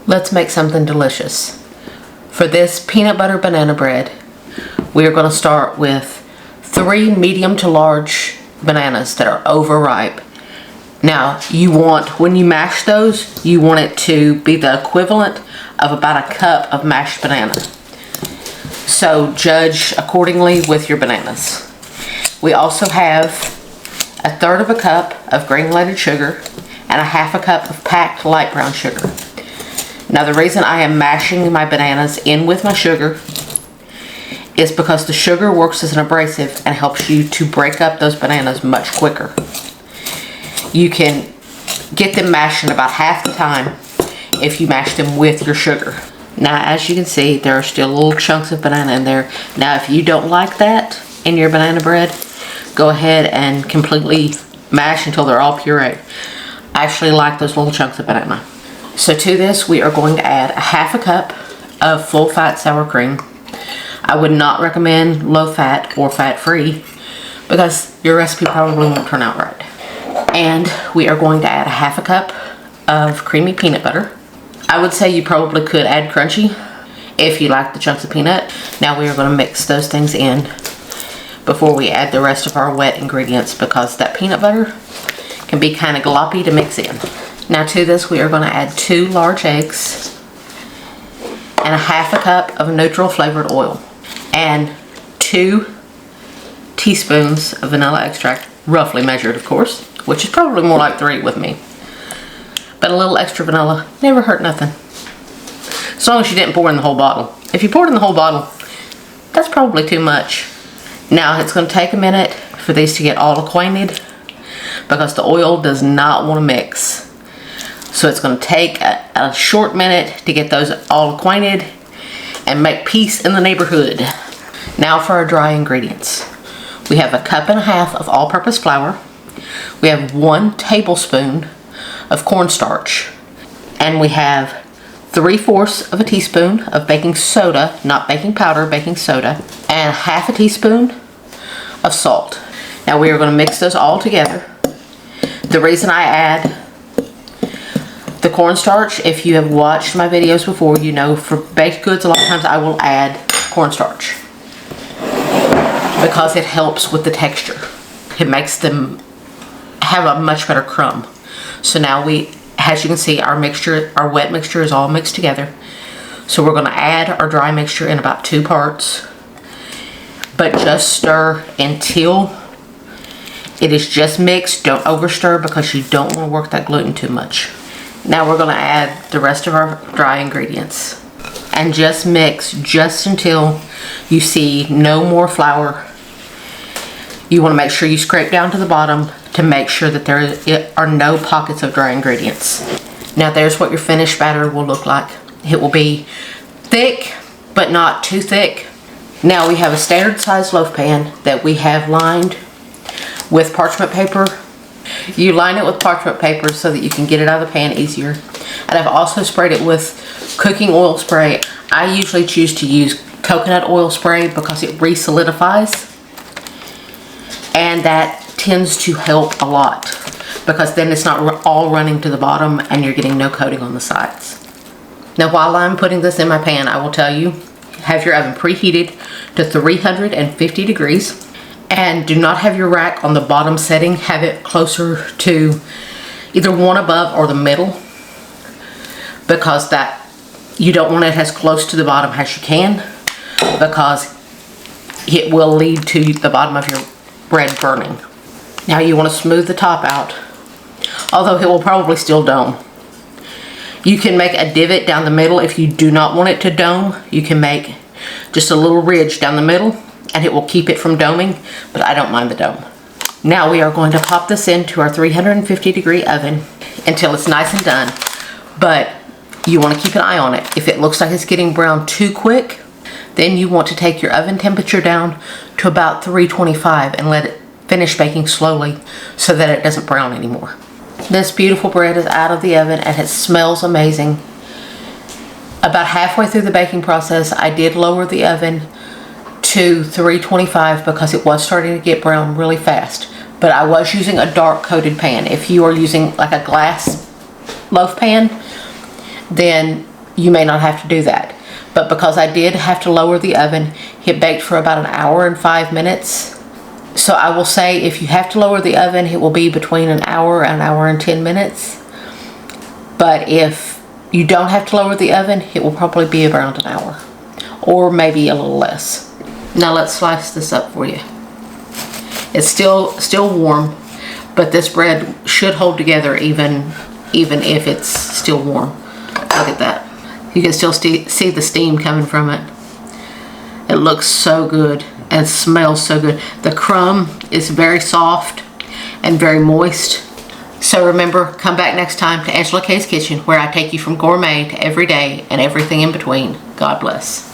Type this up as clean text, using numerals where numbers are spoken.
Let's make something delicious. For this peanut butter banana bread, we are going to start with 3 medium to large bananas that are overripe. Now, you want, when you mash those, you want it to be the equivalent of about a cup of mashed banana. So judge accordingly with your bananas. We also have 1/3 cup of granulated sugar and 1/2 cup of packed light brown sugar. Now, the reason I am mashing my bananas in with my sugar is because the sugar works as an abrasive and helps you to break up those bananas much quicker. You can get them mashed in about half the time if you mash them with your sugar. Now, as you can see, there are still little chunks of banana in there. Now, if you don't like that in your banana bread, go ahead and completely mash until they're all pureed. I actually like those little chunks of banana. So to this, we are going to add 1/2 cup of full fat sour cream. I would not recommend low fat or fat free because your recipe probably won't turn out right. And we are going to add 1/2 cup of creamy peanut butter. I would say you probably could add crunchy if you like the chunks of peanut. Now we are going to mix those things in before we add the rest of our wet ingredients because that peanut butter can be kind of gloppy to mix in. Now to this, we are going to add 2 large eggs and 1/2 cup of neutral flavored oil and 2 teaspoons of vanilla extract, roughly measured of course, which is probably more like 3 with me. But a little extra vanilla never hurt nothing. As long as you didn't pour in the whole bottle. If you poured in the whole bottle, that's probably too much. Now it's going to take a minute for these to get all acquainted because the oil does not want to mix. So it's going to take a short minute to get those all acquainted and make peace in the neighborhood. Now for our dry ingredients. We have 1.5 cups of all-purpose flour. We have 1 tablespoon of cornstarch. And we have 3/4 of a teaspoon of baking soda, not baking powder, baking soda, and 1/2 teaspoon of salt. Now we are going to mix those all together. The reason I add the cornstarch, if you have watched my videos before, you know for baked goods a lot of times I will add cornstarch because it helps with the texture. It makes them have a much better crumb. So now as you can see, our mixture, our wet mixture is all mixed together. So we're going to add our dry mixture in about 2 parts, but just stir until it is just mixed. Don't over stir because you don't want to work that gluten too much. Now we're going to add the rest of our dry ingredients and just mix just until you see no more flour. You want to make sure you scrape down to the bottom to make sure that there are no pockets of dry ingredients. Now there's what your finished batter will look like. It will be thick, but not too thick. Now we have a standard size loaf pan that we have lined with parchment paper. You line it with parchment paper so that you can get it out of the pan easier. And I've also sprayed it with cooking oil spray. I usually choose to use coconut oil spray because it re-solidifies. And that tends to help a lot because then it's not all running to the bottom and you're getting no coating on the sides. Now while I'm putting this in my pan, I will tell you, have your oven preheated to 350 degrees. And do not have your rack on the bottom setting. Have it closer to either one above or the middle because that you don't want it as close to the bottom as you can because it will lead to the bottom of your bread burning. Now you want to smooth the top out, although it will probably still dome. You can make a divot down the middle if you do not want it to dome. You can make just a little ridge down the middle and it will keep it from doming, but I don't mind the dome. Now we are going to pop this into our 350 degree oven until it's nice and done, but you want to keep an eye on it. If it looks like it's getting brown too quick, then you want to take your oven temperature down to about 325 and let it finish baking slowly so that it doesn't brown anymore. This beautiful bread is out of the oven and it smells amazing. About halfway through the baking process, I did lower the oven to 325 because it was starting to get brown really fast. But I was using a dark coated pan. If you are using like a glass loaf pan, then you may not have to do that. But because I did have to lower the oven, it baked for about 1 hour and 5 minutes. So I will say if you have to lower the oven, it will be between 1 hour and 1 hour and 10 minutes. But if you don't have to lower the oven, it will probably be around 1 hour, or maybe a little less. Now let's slice this up for you. It's still warm, but this bread should hold together even if it's still warm. Look at that. You can still see the steam coming from it. It looks so good and smells so good. The crumb is very soft and very moist. So remember, come back next time to Angela K's Kitchen, where I take you from gourmet to everyday and everything in between. God bless.